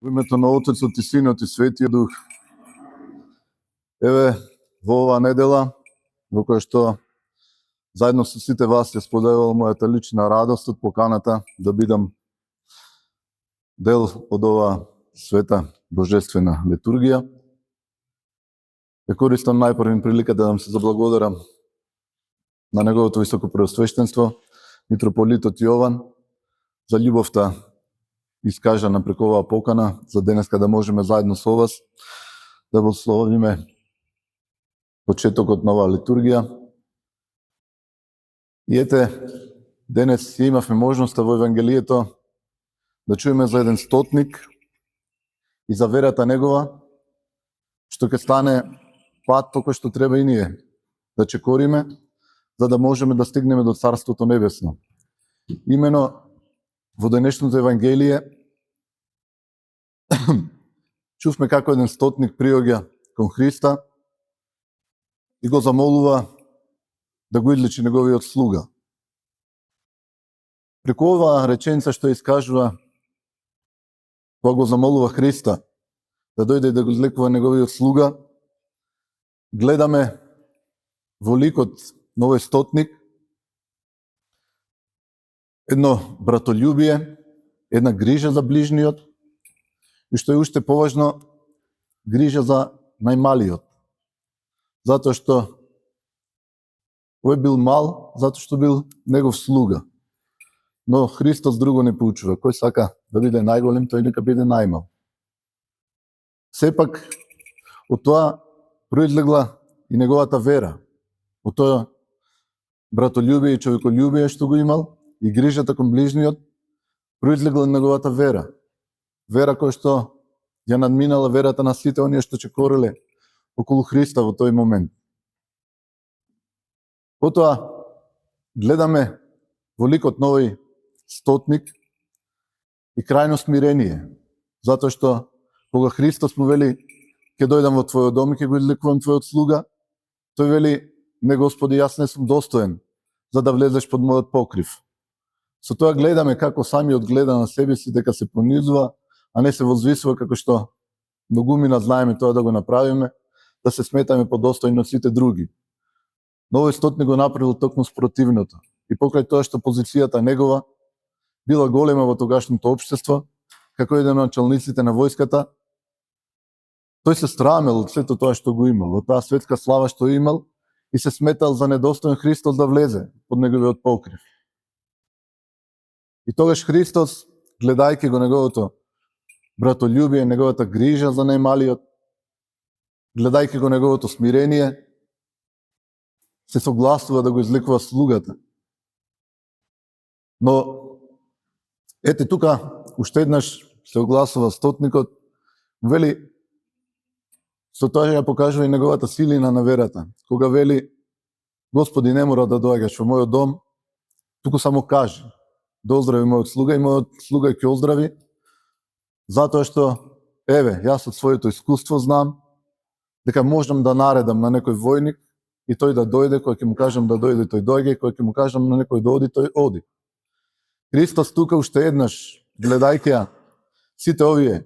Во името на Отецот и Синот и Светиот Дух. Еве, во оваа недела, во која што заедно со сите вас ја споделувам мојата лична радост од поканата да бидам дел од оваа света божествена литургија. Ја користам најпрвин прилика да вам се заблагодарам на неговото високо преосвештенство, митрополитот Јован, за љубовта искажана преку оваа покана, за денеска да можеме заедно со вас да благословиме почетокот на оваа литургија. И ете, денес имавме можноста во Евангелието да чуеме за еден стотник и за верата негова, што ќе стане пат по кој што треба и ние да чекориме, за да можеме да стигнеме до Царството Небесно. Имено во денешното Евангелие чувме како еден стотник приоѓа кон Христа и го замолува да го излечи неговиот слуга. Преку оваа реченица што искажува, кога го замолува Христа да дојде и да го излекува неговиот слуга, гледаме во ликот на овој стотник едно братолюбие, една грижа за ближниот и што е уште поважно, грижа за најмалиот. Затоа што овој бил мал, затоа што бил негов слуга. Но Христос друго не поучува. Кој сака да биде најголем, тој нека биде најмал. Сепак, од тоа произлегла и неговата вера. Од тоа братолюбие и човеколюбие што го имал и грижата кон ближниот, произлегла неговата вера. Вера која што ја надминала верата на сите оние што чекореле околу Христа во тој момент. Потоа гледаме во ликот на овој стотник и крајно смирение, затоа што кога Христос му вели ќе дојдам во твојот дом и ќе го излекувам твојот слуга, тој вели: не, Господи, јас не сум достоен за да влезеш под мојот покрив. Со тоа гледаме како самиот гледа на себе си дека се понизува, а не се возвисува како што многумина знаеме тоа да го направиме, да се сметаме подостојни од сите други. Но овој стотник го направил токму спротивното. И покрај тоа што позицијата негова била голема во тогашното општество, како еден од началниците на војската, тој се срамел од сето тоа што го имал, од таа светска слава што имал, и се сметал за недостоен Христос да влезе под неговиот покрив. И тогаш Христос, гледајќи го неговото братолюбие, неговата грижа за најмалиот, гледајќи го неговото смирение, се согласува да го излекува слугата. Но ете тука уште еднаш се огласува стотникот, вели, со тоа ја покажува и неговата силина на верата. Кога вели: Господи, не мора да доаѓаш во мојот дом, туку само кажи да оздрави мојот слуга и мојот слуга ќе оздрави, затоа што, еве, јас од своето искуство знам дека можам да наредам на некој војник и тој да дојде, кој ќе му кажам да дојде, тој дојде, кој ќе му кажам на некој да оди, тој оди. Христос тука уште еднаш, гледајќи ја сите овие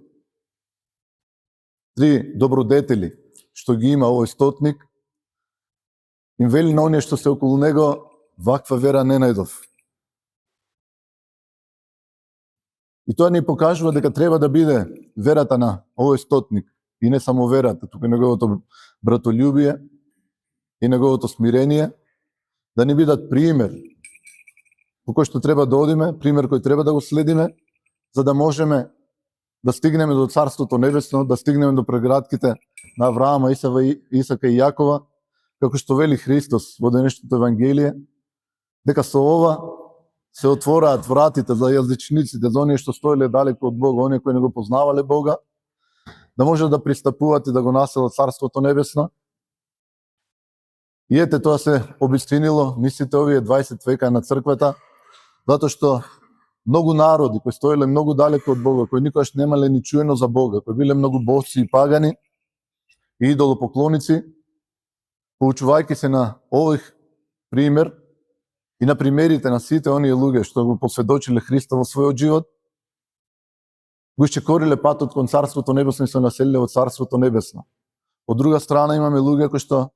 три добродетели што ги има овој стотник, им вели на оние што се околу него: ваква вера не најдов. И тоа ни покажува дека треба да биде верата на овој стотник, и не само верата, туку неговото братолюбие и неговото смирение, да ни бидат пример по кој што треба да одиме, пример кој треба да го следиме, за да можеме да стигнеме до Царството Небесно, да стигнеме до преградките на Авраама, Исака и Јакова, како што вели Христос во денешното Евангелие, дека со ова се отвораат вратите за јазичниците, за оние што стоеле далеко од Бога, оние кои не го познавале Бога, да може да пристапуваат и да го населат Царството Небесно. И ете, тоа се обистинило мислите овие 20 века на црквата, затоа што многу народи кои стоеле многу далеко од Бога, кои никогаш немале ни чуено за Бога, кои биле многу босци и пагани и идолопоклоници, поучувајќи се на овој пример и на примерите на сите оние луѓе што го посведочиле Христа во својот живот, го исчекориле патот кон Царството Небесно и се населиле во Царството Небесно. Од друга страна имаме луѓе кои што,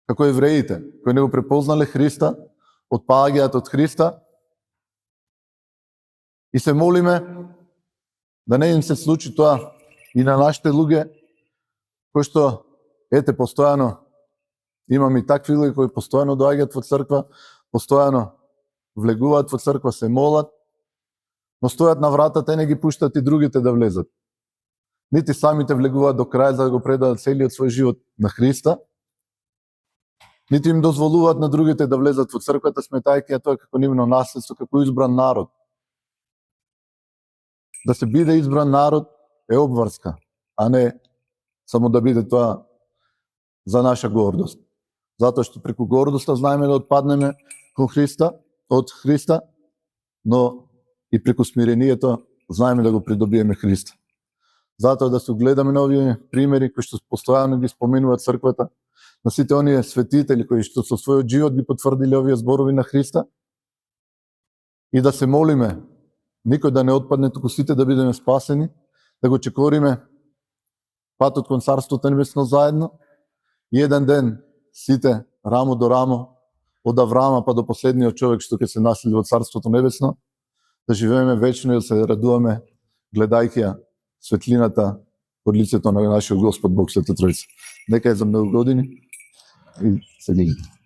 како евреите, кои не го препознале Христа, отпаѓаат од Христа и се молиме да не им се случи тоа и на нашите луѓе, кои што, ете, постојано имаме и такви луѓе кои постојано доаѓаат во црква, постојано влегуваат во црква, се молат, но стојат на вратата и не ги пуштат и другите да влезат. Нити самите влегуваат до крај за да го предадат целиот свој живот на Христа, нити им дозволуваат на другите да влезат во црквата, сметајќи ја тоа како нивно наследство, како избран народ. Да се биде избран народ е обврска, а не само да биде тоа за наша гордост. Затоа што преку гордоста знаеме да отпаднеме кон Христа, од Христа, но и преку смирението знаеме да го придобиеме Христа. Затоа да се огледаме на овие примери кои што постојано ги споменуваат црквата, на сите оние светители кои што со својот живот ги потврдиле овие зборови на Христа, и да се молиме никој да не отпадне, туку сите да бидеме спасени, да го чекориме патот кон Царството Небесно заедно и еден ден сите рамо до рамо од Авраама па до последниот човек што ќе се насели во Царството Небесно, да живееме вечно и да се радуваме гледајќи ја светлината од лицето на нашиот Господ Бог Света Тројца. Нека е за многу години и се гледаме.